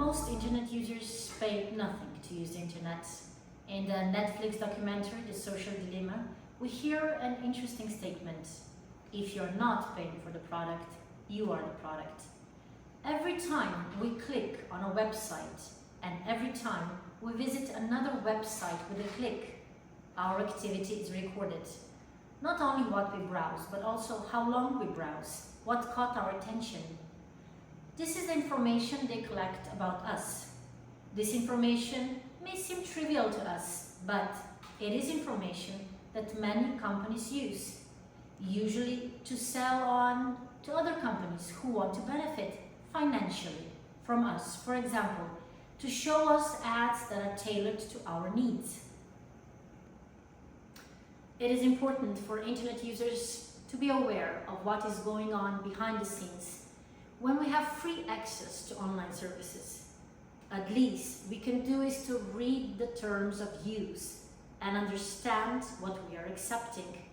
Most internet users pay nothing to use the internet. In the Netflix documentary, The Social Dilemma, we hear an interesting statement. If you're not paying for the product, you are the product. Every time we click on a website and every time we visit another website with a click, our activity is recorded. Not only what we browse, but also how long we browse, what caught our attention. This is the information they collect about us. This information may seem trivial to us, but it is information that many companies use, usually to sell on to other companies who want to benefit financially from us. For example, to show us ads that are tailored to our needs. It is important for internet users to be aware of what is going on behind the scenes when we have free access to online services. At least we can do is to read the terms of use and understand what we are accepting.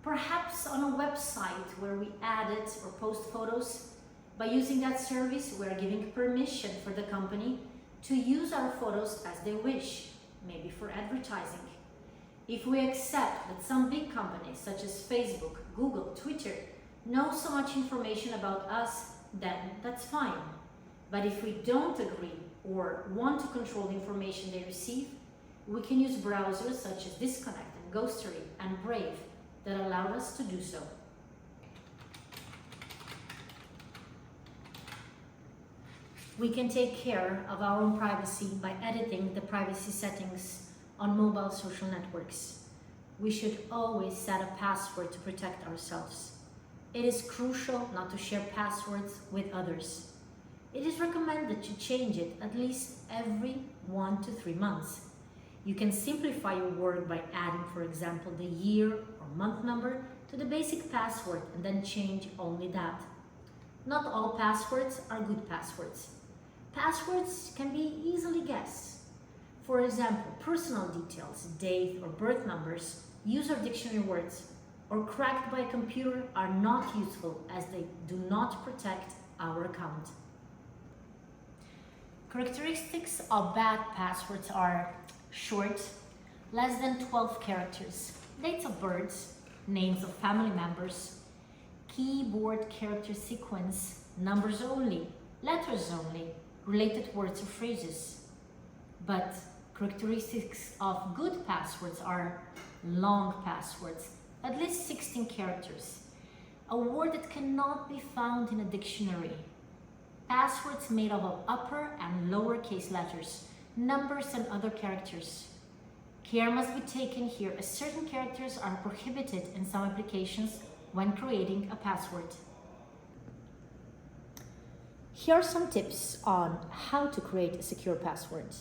Perhaps on a website where we edit or post photos, by using that service we are giving permission for the company to use our photos as they wish, maybe for advertising. If we accept that some big companies such as Facebook, Google, Twitter know so much information about us, then that's fine. But if we don't agree or want to control the information they receive, we can use browsers such as Disconnect and Ghostery and Brave that allowed us to do so. We can take care of our own privacy by editing the privacy settings on mobile social networks. We should always set a password to protect ourselves. It is crucial not to share passwords with others. It is recommended to change it at least every 1 to 3 months. You can simplify your work by adding, for example, the year or month number to the basic password and then change only that. Not all passwords are good passwords. Passwords can be easily guessed. For example, personal details, date or birth numbers, user dictionary words, or cracked by a computer are not useful as they do not protect our account. Characteristics of bad passwords are short, less than 12 characters, dates of birth, names of family members, keyboard character sequence, numbers only, letters only, related words or phrases. But characteristics of good passwords are long passwords, at least 16 characters, a word that cannot be found in a dictionary. Passwords made up of upper and lowercase letters, numbers and other characters. Care must be taken here as certain characters are prohibited in some applications when creating a password. Here are some tips on how to create a secure password.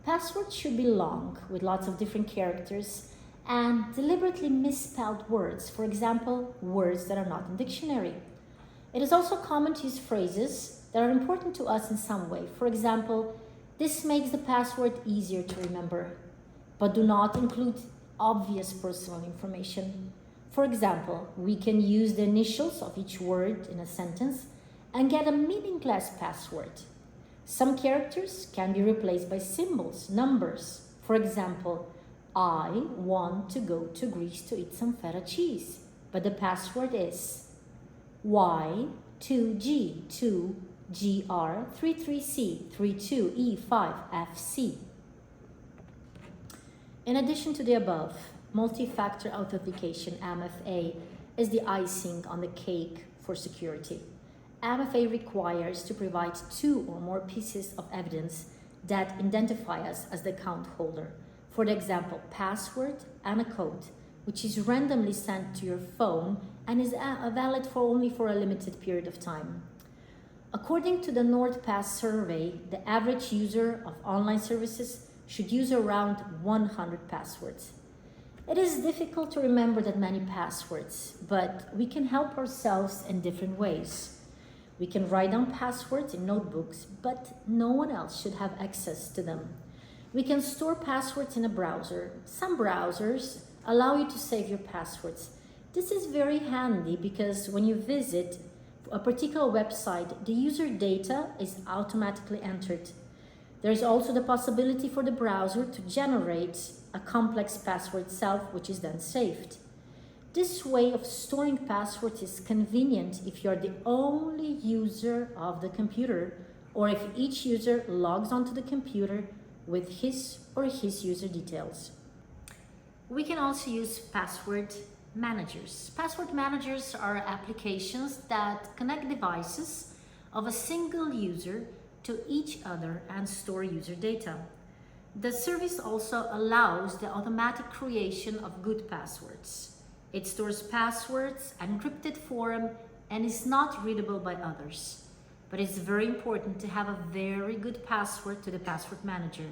Passwords should be long, with lots of different characters and deliberately misspelled words, for example, words that are not in dictionary. It is also common to use phrases that are important to us in some way. For example, this makes the password easier to remember, but do not include obvious personal information. For example, we can use the initials of each word in a sentence and get a meaningless password. Some characters can be replaced by symbols, numbers. For example, I want to go to Greece to eat some feta cheese, but the password is Y2G2GR33C32E5FC. In addition to the above, multi-factor authentication, MFA, is the icing on the cake for security. MFA requires to provide 2 or more pieces of evidence that identify us as the account holder. For example, password and a code, which is randomly sent to your phone and is valid only for a limited period of time. According to the NordPass survey, the average user of online services should use around 100 passwords. It is difficult to remember that many passwords, but we can help ourselves in different ways. We can write down passwords in notebooks, but no one else should have access to them. We can store passwords in a browser. Some browsers allow you to save your passwords. This is very handy because when you visit a particular website, the user data is automatically entered. There is also the possibility for the browser to generate a complex password itself, which is then saved. This way of storing passwords is convenient if you're the only user of the computer, or if each user logs onto the computer with his or his user details. We can also use password managers. Password managers are applications that connect devices of a single user to each other and store user data. The service also allows the automatic creation of good passwords. It stores passwords in encrypted form and is not readable by others. But it's very important to have a very good password to the password manager.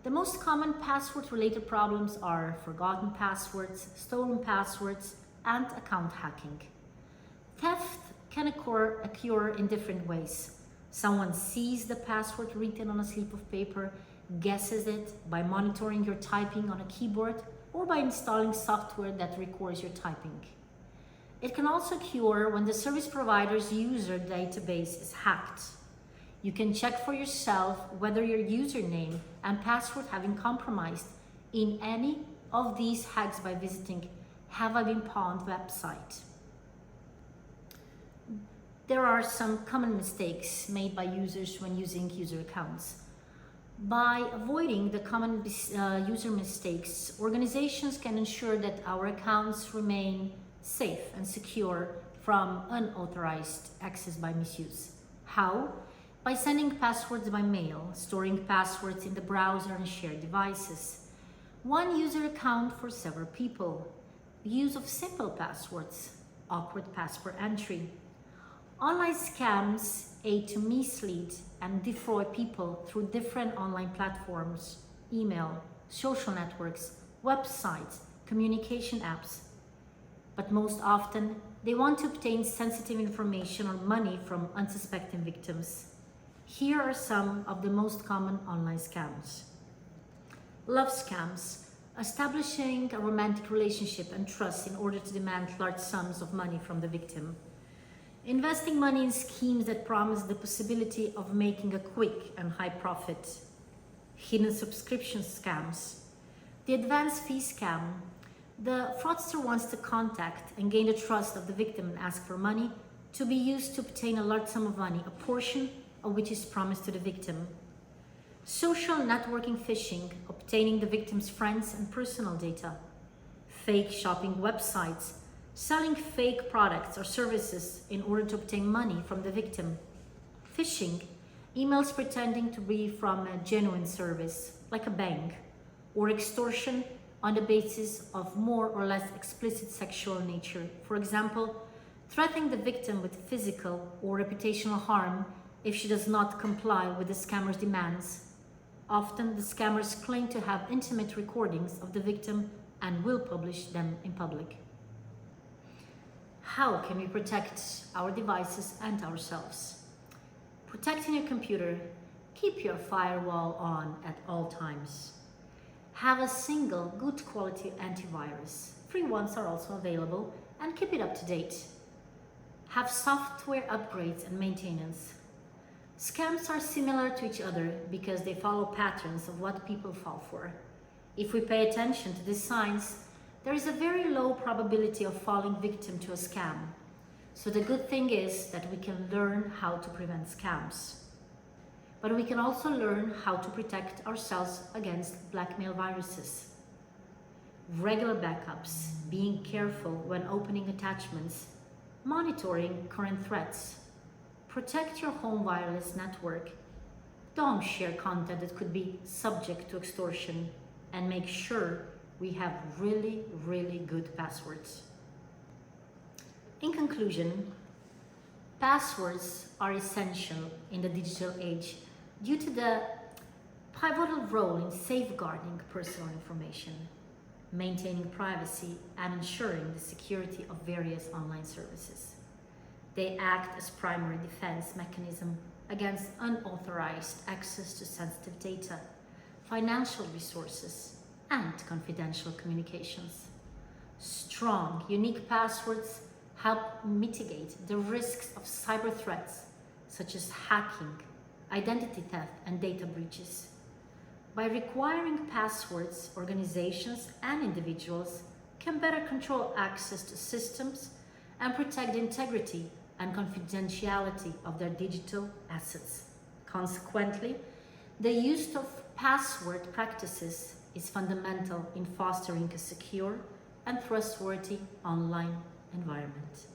The most common password-related problems are forgotten passwords, stolen passwords, and account hacking. Theft can occur in different ways. Someone sees the password written on a slip of paper, guesses it by monitoring your typing on a keyboard, or by installing software that records your typing. It can also occur when the service provider's user database is hacked. You can check for yourself whether your username and password have been compromised in any of these hacks by visiting Have I Been Pawned website. There are some common mistakes made by users when using user accounts. By avoiding the common user mistakes, organizations can ensure that our accounts remain safe and secure from unauthorized access by misuse. How? By sending passwords by mail, storing passwords in the browser and shared devices. One user account for several people. The use of simple passwords, awkward password entry. Online scams aid to mislead and defraud people through different online platforms, email, social networks, websites, communication apps. But most often, they want to obtain sensitive information or money from unsuspecting victims. Here are some of the most common online scams. Love scams, establishing a romantic relationship and trust in order to demand large sums of money from the victim. Investing money in schemes that promise the possibility of making a quick and high profit. Hidden subscription scams. The advance fee scam. The fraudster wants to contact and gain the trust of the victim and ask for money to be used to obtain a large sum of money, a portion of which is promised to the victim. Social networking phishing, obtaining the victim's friends and personal data. Fake shopping websites, selling fake products or services in order to obtain money from the victim. Phishing, emails pretending to be from a genuine service, like a bank. Or extortion on the basis of more or less explicit sexual nature. For example, threatening the victim with physical or reputational harm if she does not comply with the scammer's demands. Often, the scammers claim to have intimate recordings of the victim and will publish them in public. How can we protect our devices and ourselves? Protecting your computer, keep your firewall on at all times. Have a single good quality antivirus. Free ones are also available, and keep it up to date. Have software upgrades and maintenance. Scams are similar to each other because they follow patterns of what people fall for. If we pay attention to these signs, there is a very low probability of falling victim to a scam. So the good thing is that we can learn how to prevent scams. But we can also learn how to protect ourselves against blackmail viruses. Regular backups, being careful when opening attachments, monitoring current threats. Protect your home wireless network. Don't share content that could be subject to extortion, and make sure we have really good passwords. In conclusion, Passwords are essential in the digital age due to the pivotal role in safeguarding personal information, maintaining privacy, and ensuring the security of various online services. They act as primary defense mechanism against unauthorized access to sensitive data, financial resources, and confidential communications. Strong, unique passwords help mitigate the risks of cyber threats such as hacking, identity theft, and data breaches. By requiring passwords, organizations and individuals can better control access to systems and protect the integrity and confidentiality of their digital assets. Consequently, the use of password practices is fundamental in fostering a secure and trustworthy online environment.